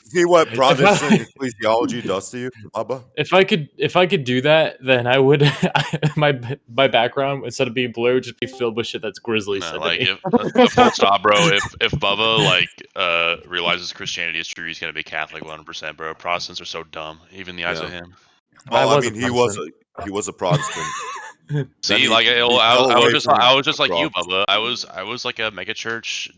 See what Protestant ecclesiology does to you, Bubba? If I could do that, then I would. my background, instead of being blurred, just be filled with shit that's grizzly. No, like if full stop, bro. If Bubba realizes Christianity is true, he's gonna be Catholic 100%, bro. Protestants are so dumb, even in the eyes of him. Well, I mean, he was a Protestant. See, I was just like you, Bubba. I was like a megachurch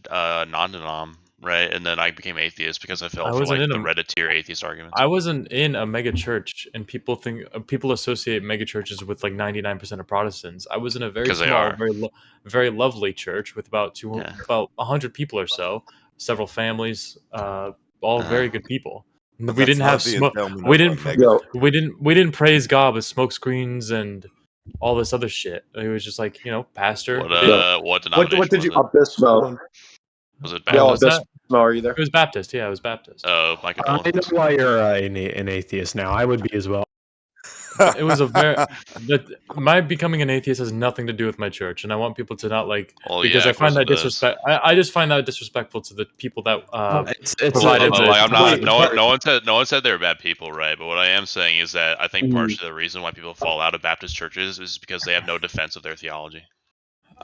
non-denom, right? And then I became atheist because I fell for like the Reddit tier atheist arguments. I wasn't in a megachurch, and people associate megachurches with like 99% of Protestants. I was in a very small, very lovely church with about 100 people or so, several families, all very good people. We didn't have smoke. We didn't praise God with smoke screens and all this other shit. It was just like, pastor. What denomination? What did you? Baptismo. Was it Baptist? Are you there? It was Baptist. Yeah, it was Baptist. Oh, my God. I know why you're an atheist now. I would be as well. It was my becoming an atheist has nothing to do with my church, and I want people to not because I find that disrespect. I just find that disrespectful to the people that provided. No one said they were bad people, right? But what I am saying is that I think partially the reason why people fall out of Baptist churches is because they have no defense of their theology.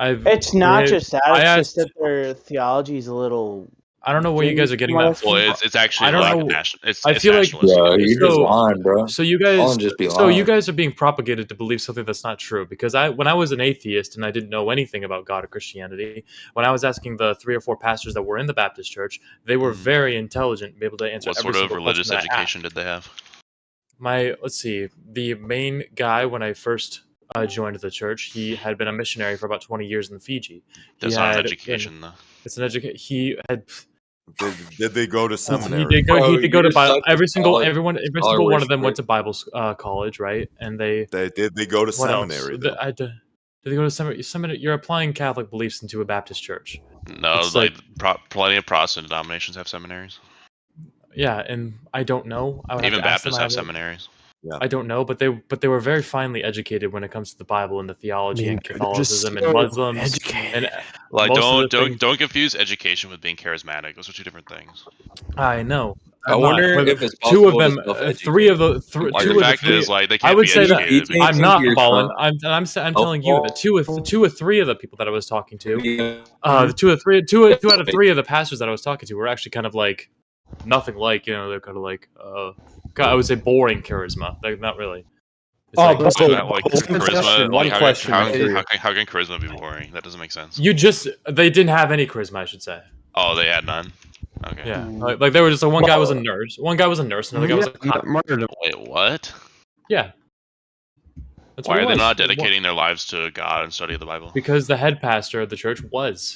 It's not just that; it's just that their theology is a little. I don't know where you guys are getting that from. Well, it's actually I feel like you're just lying, bro. So you guys are being propagated to believe something that's not true. Because when I was an atheist and I didn't know anything about God or Christianity, when I was asking the 3 or 4 pastors that were in the Baptist church, they were very intelligent and be able to answer. What sort of religious education did they have? Let's see, the main guy when I first joined the church, he had been a missionary for about 20 years in Fiji. That's not an education, though. It's an education. He had. Did they go to seminary? He did go to Bible. Every single one of them went to Bible college, right? And did they go to seminary? Did they go to seminary? You're applying Catholic beliefs into a Baptist church. No, plenty of Protestant denominations have seminaries. Yeah, and I don't know. Even Baptists have seminaries. Yeah. I don't know, but they were very finely educated when it comes to the Bible and the theology and Catholicism and Muslims. And don't confuse education with being charismatic. Those are two different things. I know. I wonder if it's two of them, 3 of the 3. The fact is, they can't I would be say educated. that I'm not falling. I'm telling you that 2 or 3 of the people that I was talking to, 2 out of 3 of the pastors that I was talking to were actually kind of like nothing like, they're kind of like I would say boring charisma. Like not really. Charisma. One question. How can charisma be boring? That doesn't make sense. They didn't have any charisma, I should say. Oh, they had none. Okay. Yeah, like they were just one guy was a nurse. One guy was a nurse, and another guy was a cop. Wait, what? Yeah. Why are they not dedicating their lives to God and study the Bible? Because the head pastor of the church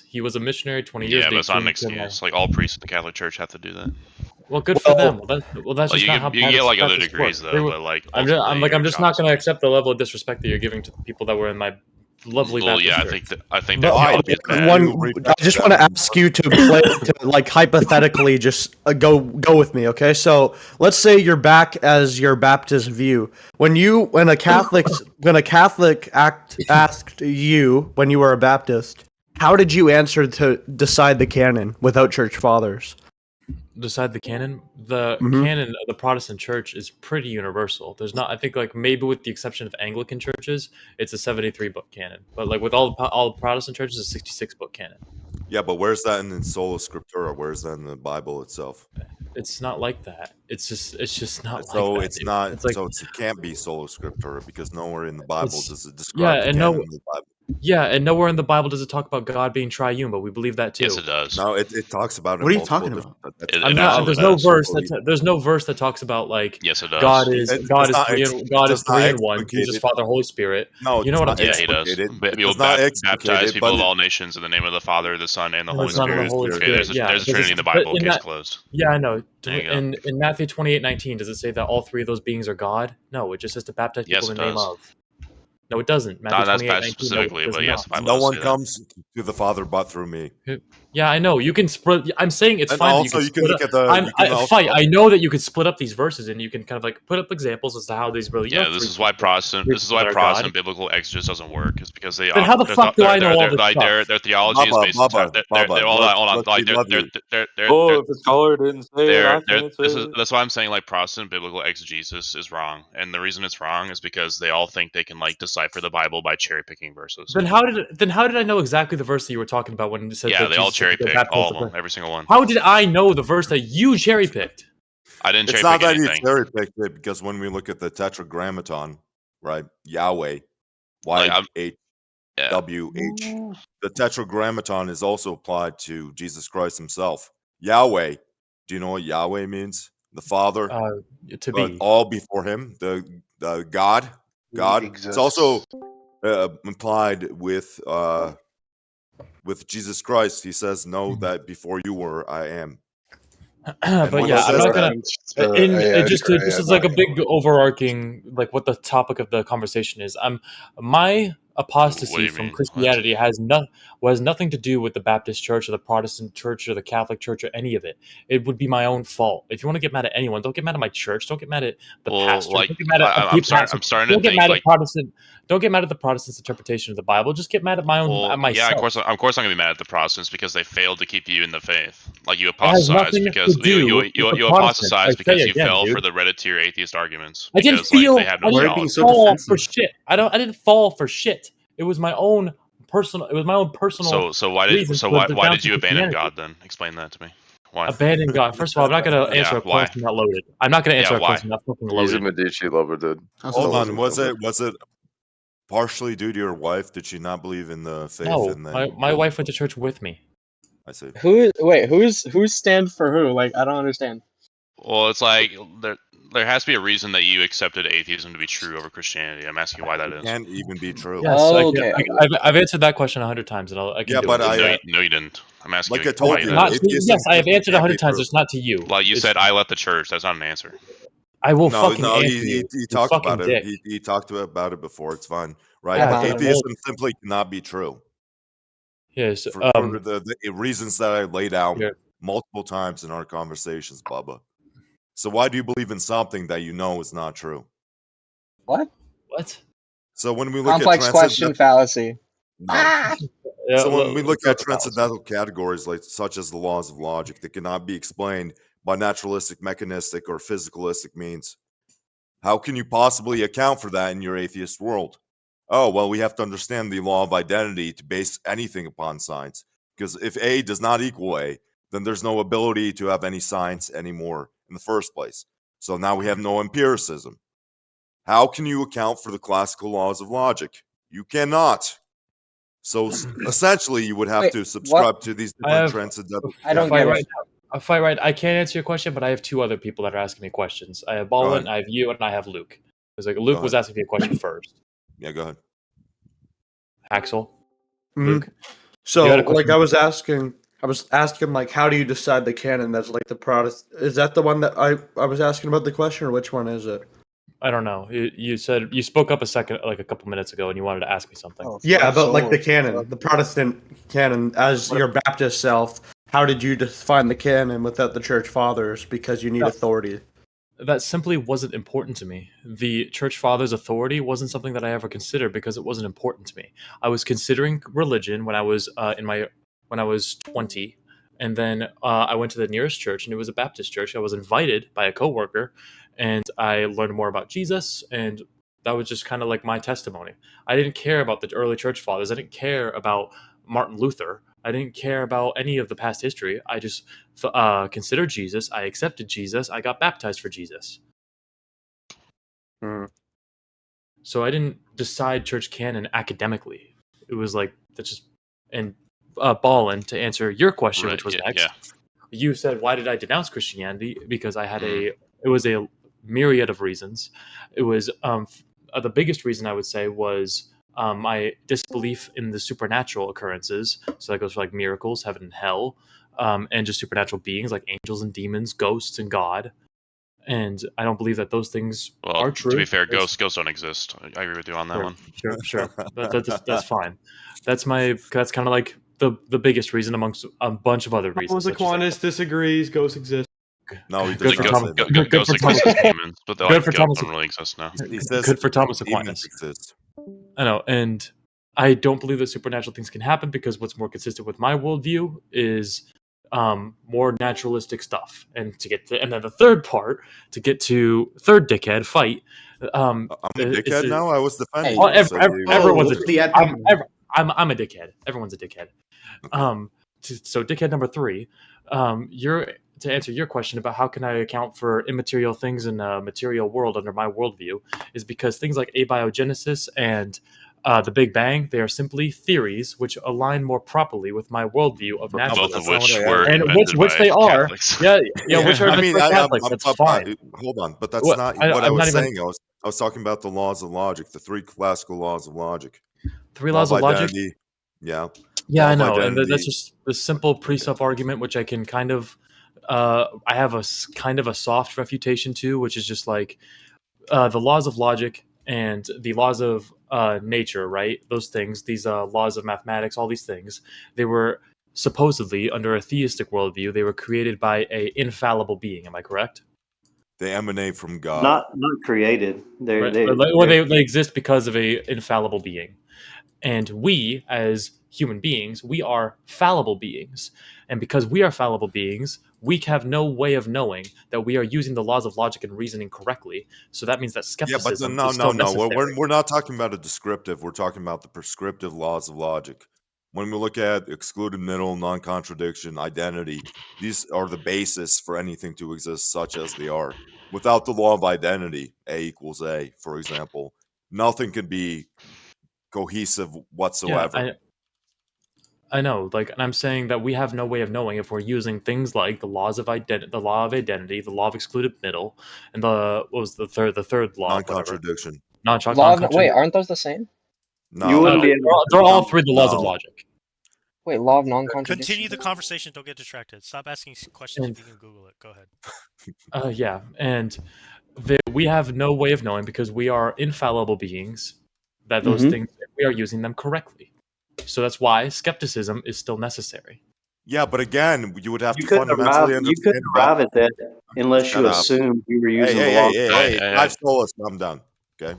he was a missionary 20 years. Yeah, but it's not an excuse. Like all priests in the Catholic Church have to do that. Well, good for them. That's just not how you can get other degrees though. But I'm just not going to accept the level of disrespect that you're giving to the people that were in my lovely. Well, Baptist church. I think I just want to ask you to play to hypothetically just go with me, okay? So let's say you're back as your Baptist view. When a Catholic asked you when you were a Baptist, how did you answer to decide the canon without church fathers? Decide the canon. The canon of the Protestant church is pretty universal. There's not, I think, maybe with the exception of Anglican churches, it's a 73 book canon. But with all Protestant churches, it's a 66 book canon. Yeah, but where's that in Sola Scriptura? Where's that in the Bible itself? It's not like that. It's just not. So like it's that, not. dude. So it can't be Sola Scriptura because nowhere in the Bible does it describe the canon in the Bible. Yeah, and nowhere in the Bible does it talk about God being triune, but we believe that too. Yes, it does. No, it talks about it. What are you talking about? There's no verse that talks about yes, it does. God is 3 in 1, Jesus, Father, Holy Spirit. No, you know what I'm saying? Yeah, he does. But you'll baptize people of all nations in the name of the Father, the Son, and the Holy Spirit. There's a Trinity in the Bible. Case closed. Yeah, I know. In Matthew 28:19, does it say that all 3 of those beings are God? No, it just says to baptize people in the name of. No, it doesn't. Matthew that's 28, passage 19, specifically, no, but yes, the Bible no does one say that. comes to the Father but through me. Yeah, I know. You can split. I'm saying it's And fine. also, That you can look at the. I know that you could split up these verses, and you can kind of like put up examples as to how these really. Yeah, this is why Protestant biblical exegesis doesn't work. Is because they. Then how the fuck do I know all this stuff? Their theology is based. Hold on. Like if the scholar didn't say it, I can't say it. That's why I'm saying like Protestant biblical exegesis is wrong, and the reason it's wrong is because they all think they can like decipher the Bible by cherry picking verses. Then how did I know exactly the verse that you were talking about when you said that they all cherry picked all of them, every single one. How did I know the verse that you cherry picked? I didn't cherry pick anything. It's not that anything. you cherry picked it, because when we look at the Tetragrammaton, right, Yahweh, YHWH, the Tetragrammaton is also applied to Jesus Christ himself. Yahweh, do you know what Yahweh means? The Father, to be all before him, the God. It's also implied with Jesus Christ. He says, "Know that before you were, I am." But yeah, I'm not gonna. Just is like a big overarching, like what the topic of the conversation is. My apostasy from Christianity has nothing to do with the Baptist Church or the Protestant Church or the Catholic Church or any of it. It would be my own fault. If you want to get mad at anyone, don't get mad at my church. Don't get mad at the pastor. Like, don't get mad at I'm starting don't to get mad at Protestant. Don't get mad at the Protestants' interpretation of the Bible. Just get mad at my own. At myself. Yeah, of course, I'm gonna be mad at the Protestants because they failed to keep you in the faith. Like you apostatized because you apostatized because you fell for the hereditary atheist arguments. I didn't fall for shit. I didn't fall for shit. It was my own personal. So why did you abandon God then? Explain that to me. Why? Abandon God. First of all, I'm not going to answer a question not loaded. I'm not going to answer a question not fucking loaded. He's a Medici lover, dude. Hold on. Was it partially due to your wife? Did she not believe in the faith? No, and then my wife went to church with me. I see. Who's stand for who? Like, I don't understand. Well, it's like there has to be a reason that you accepted atheism to be true over Christianity. I'm asking why that is. It can't even be true. Yes, okay. I've answered that question 100 times, and I can do it. No, you didn't. I'm asking like you. I told you. Yes, I have answered 100 times. It's not to you. Well, you said I left the church. That's not an answer. I will fucking answer you. He talked about it. He talked about it before. It's fine, right? Yeah, atheism simply cannot be true. Yes. For the reasons that I laid out multiple times in our conversations, Bubba. So why do you believe in something that you know is not true? What? So when we look complex at question fallacy. No. So when we look at transcendental categories such as the laws of logic that cannot be explained by naturalistic, mechanistic, or physicalistic means, how can you possibly account for that in your atheist world? Oh, well, we have to understand the law of identity to base anything upon science. Because if A does not equal A, then there's no ability to have any science anymore in the first place. So now we have no empiricism. How can you account for the classical laws of logic? You cannot. So essentially, you would have to subscribe to these different transcendental. I don't get it. I can't answer your question, but I have two other people that are asking me questions. I have Baldwin, I have you, and I have Luke. Because like Luke was asking me a question first. Yeah, go ahead. Axel, Luke. So, like, I was asking, like, how do you decide the canon that's like the Protestant? Is that the one that I was asking about the question, or which one is it? I don't know. You said you spoke up a couple minutes ago, and you wanted to ask me something. About like the canon, the Protestant canon. As your Baptist self, how did you define the canon without the Church Fathers? Because you need authority. That simply wasn't important to me. The Church Fathers' authority wasn't something that I ever considered because it wasn't important to me. I was considering religion when I was when I was 20, and then I went to the nearest church, and it was a Baptist church. I was invited by a coworker, and I learned more about Jesus, and that was just kind of like my testimony. I didn't care about the early Church Fathers. I didn't care about Martin Luther. I didn't care about any of the past history. I just considered Jesus. I accepted Jesus. I got baptized for Jesus. So I didn't decide church canon academically. It was like that's just and Ballin, to answer your question, which was next. You said, why did I denounce Christianity? Because I had it was a myriad of reasons. It was the biggest reason I would say was my disbelief in the supernatural occurrences. So that goes for like miracles, heaven and hell, and just supernatural beings like angels and demons, ghosts and God. and I don't believe that those things are true. To be fair, ghosts don't exist. I agree with you on that one. Sure. That's fine. That's kind of like the biggest reason amongst a bunch of other reasons. Thomas Aquinas disagrees. Ghosts exist. No, he good does for not Thomas. say that. Ghosts exist as demons, but good for Thomas. Don't really exist now. He says good for Thomas demons Aquinas. exist. I know, and I don't believe that supernatural things can happen because what's more consistent with my worldview is more naturalistic stuff. And then the third part to get to third dickhead fight. I'm a dickhead now. I was defending. Everyone's I'm a dickhead. Everyone's a dickhead. Okay. So dickhead number 3. To answer your question about how can I account for immaterial things in a material world under my worldview is because things like abiogenesis and the Big Bang, they are simply theories which align more properly with my worldview of naturalism. Both of which were which they are. Catholics. Yeah. Which are Catholics. That's fine. Hold on, but that's not what I was saying. I was talking about the laws of logic, the 3 classical laws of logic. 3 laws of logic. Yeah. Yeah, I know, and that's just the simple Presup argument, which I can kind of. I have a kind of a soft refutation to, which is just like the laws of logic and the laws of nature, right? Those things, these laws of mathematics, all these things, they were supposedly, under a theistic worldview, they were created by an infallible being. Am I correct? They emanate from God. Not created. They exist because of an infallible being. And we, as human beings, we are fallible beings. And because we are fallible beings, we have no way of knowing that we are using the laws of logic and reasoning correctly. So that means that skepticism is still necessary. We're not talking about a descriptive. We're talking about the prescriptive laws of logic. When we look at excluded middle, non-contradiction, identity, these are the basis for anything to exist such as they are. Without the law of identity, A equals A, for example, nothing can be cohesive whatsoever. Yeah, I know, and I'm saying that we have no way of knowing if we're using things like the laws of identity, the law of excluded middle, and the third law, non-contradiction. Wait, aren't those the same? No, they're all 3 the laws of logic. Wait, law of non-contradiction. Continue the conversation. Don't get distracted. Stop asking questions if you can Google it. Go ahead. Yeah, and we have no way of knowing because we are infallible beings that those things, we are using them correctly. So that's why skepticism is still necessary. Yeah, but again, you would have to fundamentally understand. You couldn't arrive at that unless you assumed you were using the law. I've told us I'm done. Okay.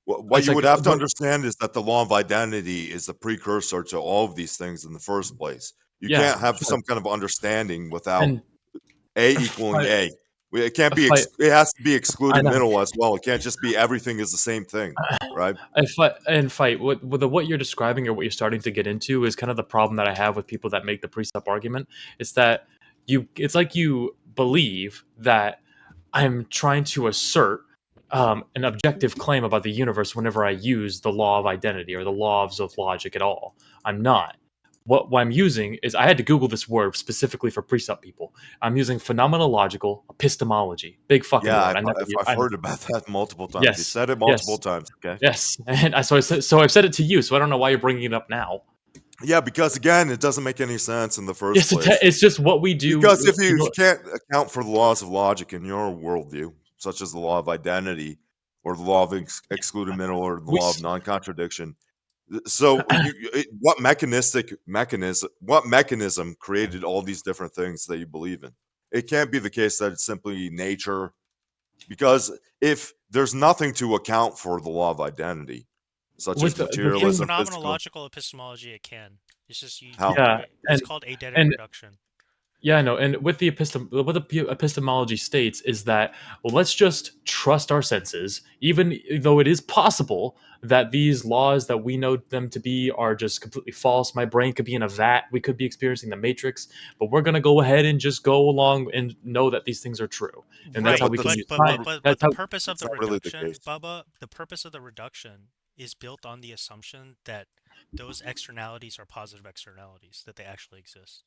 What you would have to understand is that the law of identity is the precursor to all of these things in the first place. You can't have some kind of understanding without A equaling A. It can't be. It has to be excluded middle as well. It can't just be everything is the same thing, right? What you're describing or what you're starting to get into is kind of the problem that I have with people that make the Presup argument. It's that it's like you believe that I'm trying to assert an objective claim about the universe whenever I use the law of identity or the laws of logic at all. I'm not. What I'm using is, I had to Google this word specifically for Presup people. I'm using phenomenological epistemology. Big fucking word. I've heard about that multiple times. Yes, you said it multiple times. Okay. Yes, and I've said it to you, so I don't know why you're bringing it up now. Yeah, because again, it doesn't make any sense in the first place. It's just what we do. Because if you can't account for the laws of logic in your worldview, such as the law of identity or the law of excluded middle or the law of non-contradiction, so what mechanism created all these different things that you believe in? It can't be the case that it's simply nature, because if there's nothing to account for the law of identity, such as materialism, phenomenological epistemology, it can. It's just it's called eidetic reduction. Yeah, I know. And what the epistemology states is that, well, let's just trust our senses, even though it is possible that these laws that we know them to be are just completely false. My brain could be in a vat. We could be experiencing the Matrix, but we're going to go ahead and just go along and know that these things are true. And that's how we can use time. But the purpose of the reduction, Bubba, the purpose of the reduction is built on the assumption that those externalities are positive externalities, that they actually exist.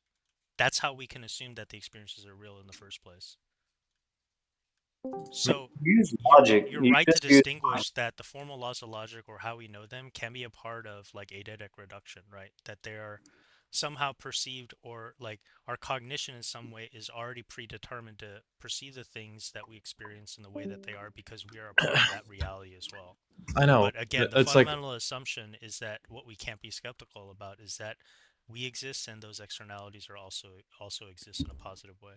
That's how we can assume that the experiences are real in the first place. So you're right to distinguish that the formal laws of logic, or how we know them, can be a part of eidetic reduction, right? That they are somehow perceived, or like our cognition in some way is already predetermined to perceive the things that we experience in the way that they are because we are a part of that reality as well. I know. But again, the fundamental assumption is that what we can't be skeptical about is that we exist and those externalities are also exist in a positive way.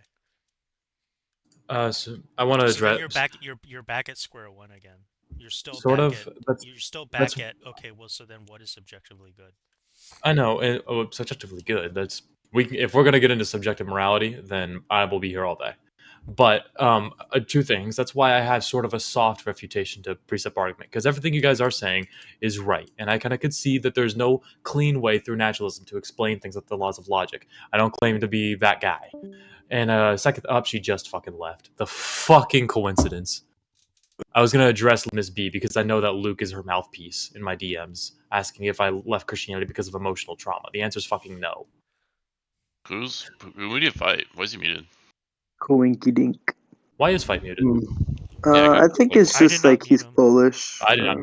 So I want to address. You're back at square one again. You're still back at okay. Well, so then what is subjectively good? I know, subjectively good. If we're gonna get into subjective morality, then I will be here all day. But two things. That's why I have sort of a soft refutation to Presup argument, because everything you guys are saying is right, and I kind of could see that there's no clean way through naturalism to explain things like the laws of logic. I don't claim to be that guy. And second up, she just fucking left. The fucking coincidence. I was going to address Miss B because I know that Luke is her mouthpiece in my DMs, asking if I left Christianity because of emotional trauma. The answer is fucking no. Who would you fight? Why is he muted? Coinky dink. Why is Fight muted? I think it's just like he's Polish. I did not